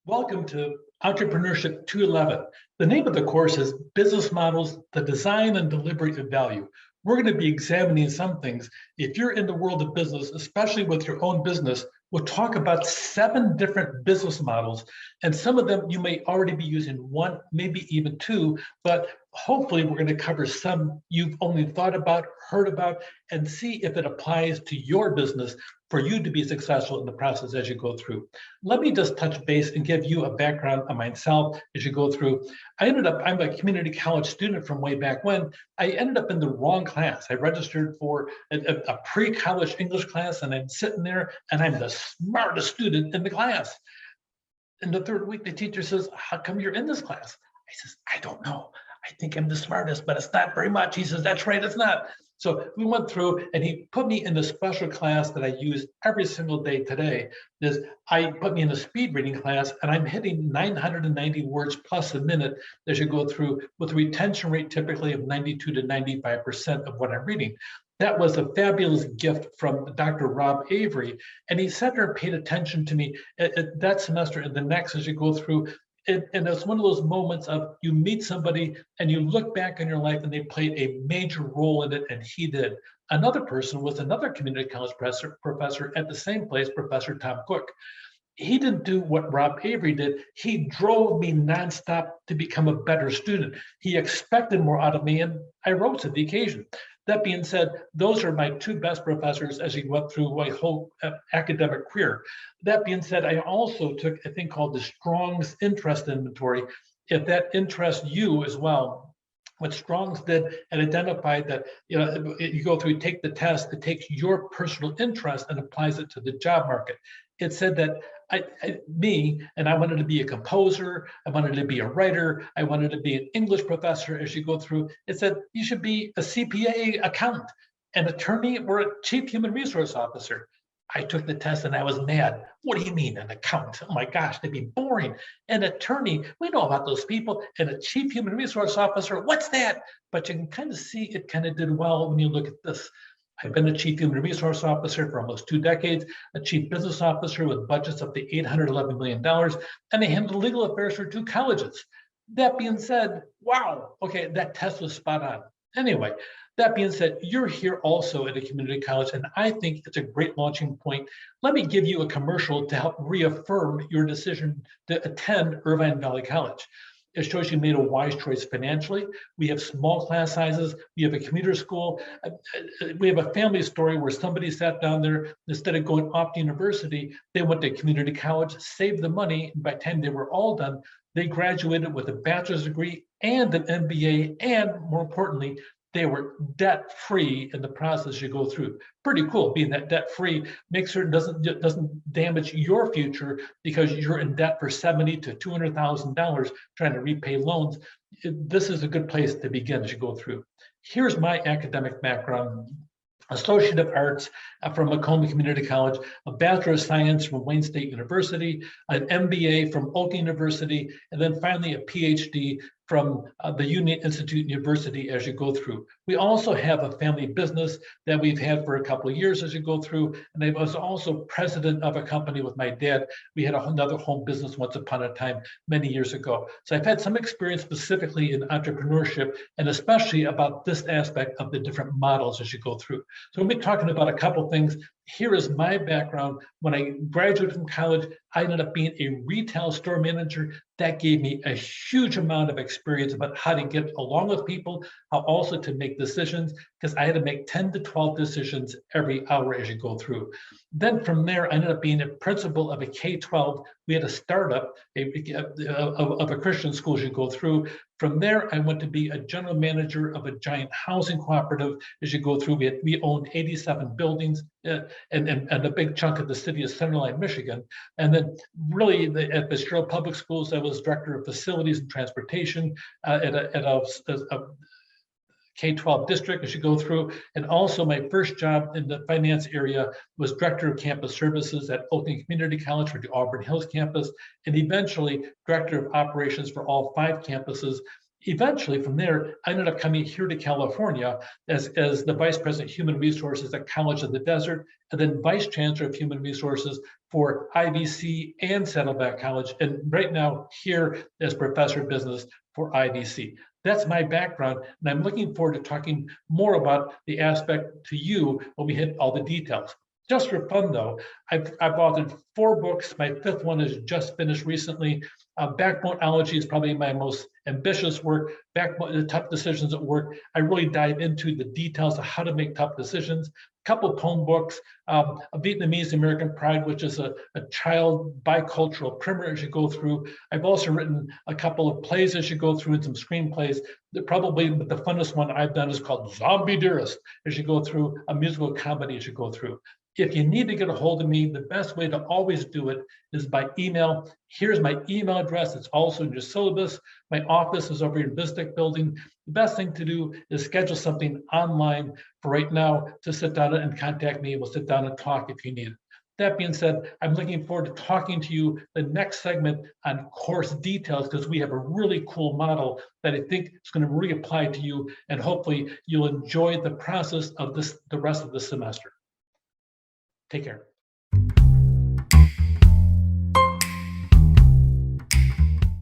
Welcome to Entrepreneurship 211. The name of the course is Business Models, the Design and Delivery of Value. We're going to be examining some things. If you're in the world of business, especially with your own business, we'll talk about 7 different business models. And some of them you may already be using one, maybe even 2, but hopefully we're going to cover some you've only thought about, heard about, and see if it applies to your business for you to be successful in the process as you go through. Let me just touch base and give you a background on myself as you go through. I'm a community college student from way back when. I ended up in the wrong class. I registered for a pre-college English class, and I'm sitting there and I'm the smartest student in the class. In the 3rd week, the teacher says, "How come you're in this class?" I says, "I don't know. I think I'm the smartest, but it's not very much." He says, "That's right, it's not." So we went through and he put me in the special class that I use every single day today. I put me in a speed reading class, and I'm hitting 990 words plus a minute as you go through, with a retention rate typically of 92 to 95% of what I'm reading. That was a fabulous gift from Dr. Rob Avery. And he sat there and paid attention to me that semester and the next as you go through. And it's one of those moments of you meet somebody and you look back in your life and they played a major role in it, and he did. Another person was another community college professor at the same place, Professor Tom Cook. He didn't do what Rob Avery did. He drove me nonstop to become a better student. He expected more out of me, and I rose to the occasion. That being said, those are my 2 best professors as he went through my whole academic career. That being said, I also took a thing called the Strong's Interest Inventory. If that interests you as well, what Strong's did and identified that, you go through, take the test, it takes your personal interest and applies it to the job market. It said that I wanted to be a composer, I wanted to be a writer, I wanted to be an English professor as you go through. It said you should be a CPA, accountant, an attorney, or a chief human resource officer. I took the test and I was mad. What do you mean, an accountant? Oh my gosh, they'd be boring. An attorney, we know about those people. And a chief human resource officer, what's that? But you can kind of see it kind of did well when you look at this. I've been a chief human resource officer for almost 2 decades, a chief business officer with budgets up to $811 million, and I handled legal affairs for 2 colleges. That being said, wow, okay, that test was spot on. Anyway, that being said, you're here also at a community college, and I think it's a great launching point. Let me give you a commercial to help reaffirm your decision to attend Irvine Valley College. It shows you made a wise choice financially. We have small class sizes. We have a commuter school. We have a family story where somebody sat down there, instead of going off to university, they went to community college, saved the money, and by the time they were all done, they graduated with a bachelor's degree and an MBA, and more importantly, they were debt-free in the process you go through. Pretty cool, being that debt-free. Make sure it doesn't damage your future because you're in debt for $70,000 to $200,000 trying to repay loans. This is a good place to begin as you go through. Here's my academic background. Associate of Arts from Macomb Community College, a Bachelor of Science from Wayne State University, an MBA from Oak University, and then finally a PhD from the Union Institute University as you go through. We also have a family business that we've had for a couple of years as you go through, and I was also president of a company with my dad. We had another home business once upon a time many years ago. So I've had some experience specifically in entrepreneurship, and especially about this aspect of the different models as you go through. So we'll be talking about a couple things. Here is my background. When I graduated from college, I ended up being a retail store manager. That gave me a huge amount of experience about how to get along with people, how also to make decisions, because I had to make 10 to 12 decisions every hour as you go through. Then from there, I ended up being a principal of a K-12. We had a startup of a Christian school as you go through. From there, I went to be a general manager of a giant housing cooperative as you go through. We owned 87 buildings and a big chunk of the city of Centerline, Michigan. And then really at Fitzgerald Public Schools, I was director of facilities and transportation at a K-12 district as you go through. And also my first job in the finance area was director of campus services at Oakland Community College for the Auburn Hills campus, and eventually director of operations for all 5 campuses. Eventually, from there, I ended up coming here to California as the Vice President of Human Resources at College of the Desert, and then Vice Chancellor of Human Resources for IVC and Saddleback College, and right now here as Professor of Business for IVC. That's my background, and I'm looking forward to talking more about the aspect to you when we hit all the details. Just for fun, though, I've authored 4 books. My 5th one is just finished recently. Backboneology is probably my most ambitious work. The tough decisions at work. I really dive into the details of how to make tough decisions. A couple poem books, a Vietnamese American Pride, which is a child bicultural primer as you go through. I've also written a couple of plays as you go through and some screenplays. Probably the funnest one I've done is called Zombie Dearest as you go through, a musical comedy as you go through. If you need to get a hold of me, the best way to always do it is by email. Here's my email address. It's also in your syllabus. My office is over here in BizTech building. The best thing to do is schedule something online for right now to sit down and contact me. We'll sit down and talk if you need it. That being said, I'm looking forward to talking to you the next segment on course details, because we have a really cool model that I think is going to really apply to you, and hopefully you'll enjoy the process of the rest of the semester. Take care.